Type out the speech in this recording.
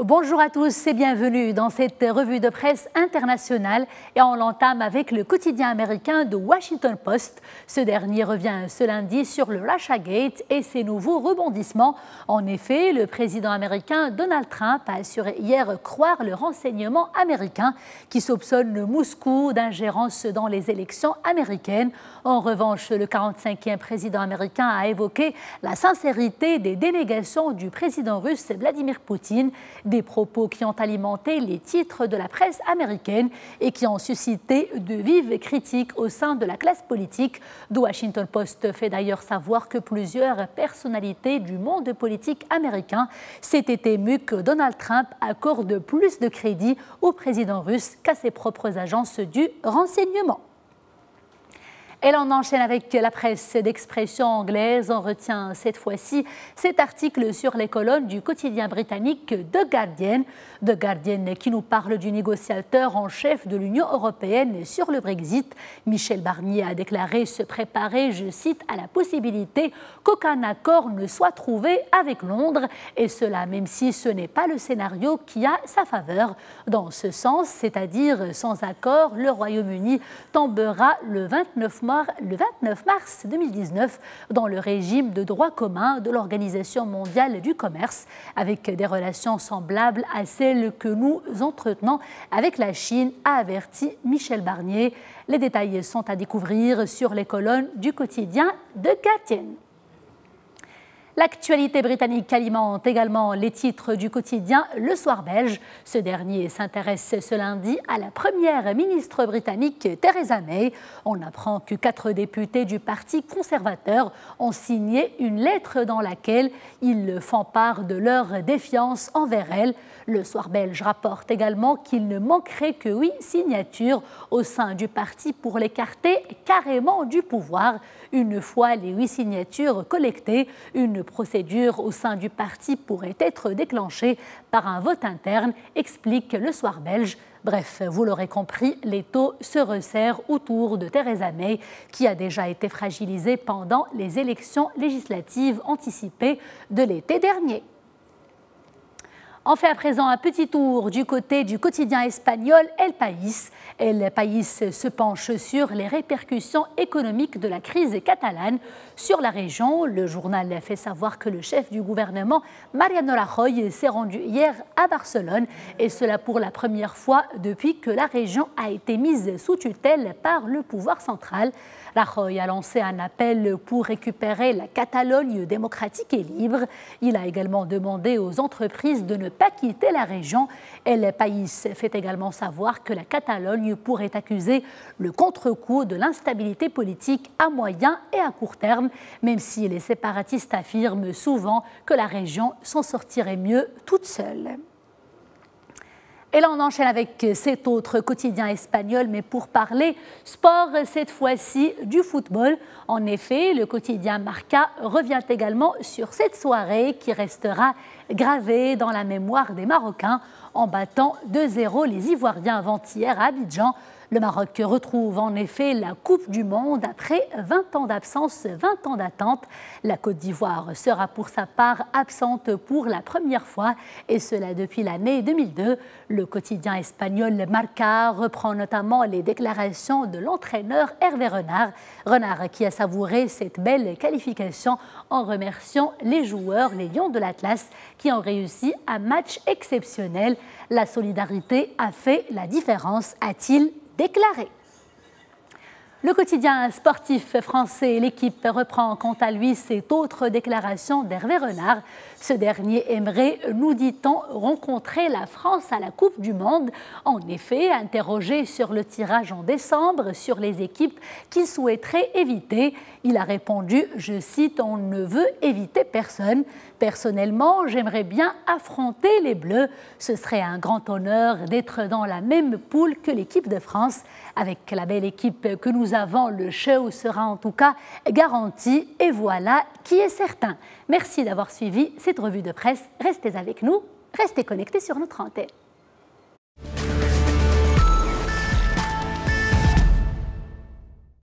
Bonjour à tous et bienvenue dans cette revue de presse internationale et on l'entame avec le quotidien américain The Washington Post. Ce dernier revient ce lundi sur le Russiagate et ses nouveaux rebondissements. En effet, le président américain Donald Trump a assuré hier croire le renseignement américain qui soupçonne Moscou d'ingérence dans les élections américaines. En revanche, le 45e président américain a évoqué la sincérité des dénégations du président russe Vladimir Poutine, des propos qui ont alimenté les titres de la presse américaine et qui ont suscité de vives critiques au sein de la classe politique. The Washington Post fait d'ailleurs savoir que plusieurs personnalités du monde politique américain s'étaient émues que Donald Trump accorde plus de crédit au président russe qu'à ses propres agences du renseignement. Et l'on enchaîne avec la presse d'expression anglaise. On retient cette fois-ci cet article sur les colonnes du quotidien britannique The Guardian. The Guardian qui nous parle du négociateur en chef de l'Union européenne sur le Brexit. Michel Barnier a déclaré se préparer, je cite, à la possibilité qu'aucun accord ne soit trouvé avec Londres. Et cela même si ce n'est pas le scénario qui a sa faveur. Dans ce sens, c'est-à-dire sans accord, le Royaume-Uni tombera le 29 mars 2019 dans le régime de droit commun de l'Organisation mondiale du commerce, avec des relations semblables à celles que nous entretenons avec la Chine, a averti Michel Barnier. Les détails sont à découvrir sur les colonnes du quotidien The Guardian. L'actualité britannique alimente également les titres du quotidien Le Soir belge. Ce dernier s'intéresse ce lundi à la première ministre britannique Theresa May. On apprend que 4 députés du Parti conservateur ont signé une lettre dans laquelle ils font part de leur défiance envers elle. Le Soir belge rapporte également qu'il ne manquerait que 8 signatures au sein du parti pour l'écarter carrément du pouvoir. Une fois les 8 signatures collectées, une procédure au sein du parti pourrait être déclenchée par un vote interne, explique Le Soir belge. Bref, vous l'aurez compris, l'étau se resserre autour de Theresa May, qui a déjà été fragilisée pendant les élections législatives anticipées de l'été dernier. On fait à présent un petit tour du côté du quotidien espagnol El País. El País se penche sur les répercussions économiques de la crise catalane sur la région. Le journal fait savoir que le chef du gouvernement, Mariano Rajoy, s'est rendu hier à Barcelone, et cela pour la première fois depuis que la région a été mise sous tutelle par le pouvoir central. Rajoy a lancé un appel pour récupérer la Catalogne démocratique et libre. Il a également demandé aux entreprises de ne pas quitter la région. El País fait également savoir que la Catalogne pourrait accuser le contre-coup de l'instabilité politique à moyen et à court terme, même si les séparatistes affirment souvent que la région s'en sortirait mieux toute seule. Et là, on enchaîne avec cet autre quotidien espagnol, mais pour parler sport, cette fois-ci du football. En effet, le quotidien Marca revient également sur cette soirée qui restera gravée dans la mémoire des Marocains en battant 2-0 les Ivoiriens avant-hier à Abidjan. Le Maroc retrouve en effet la Coupe du Monde après 20 ans d'absence, 20 ans d'attente. La Côte d'Ivoire sera pour sa part absente pour la première fois, et cela depuis l'année 2002. Le quotidien espagnol Marca reprend notamment les déclarations de l'entraîneur Hervé Renard. Renard qui a savouré cette belle qualification en remerciant les joueurs, les Lions de l'Atlas, qui ont réussi un match exceptionnel. La solidarité a fait la différence, a-t-il déclaré. Le quotidien sportif français, L'Équipe, reprend quant à lui cette autre déclaration d'Hervé Renard. Ce dernier aimerait, nous dit-on, rencontrer la France à la Coupe du Monde. En effet, interrogé sur le tirage en décembre, sur les équipes qu'il souhaiterait éviter, il a répondu, je cite, « On ne veut éviter personne. Personnellement, j'aimerais bien affronter les Bleus. Ce serait un grand honneur d'être dans la même poule que l'équipe de France. Avec la belle équipe que nous avons, le show sera en tout cas garanti. Et voilà qui est certain. » Merci d'avoir suivi cette revue de presse. Restez avec nous, restez connectés sur notre antenne.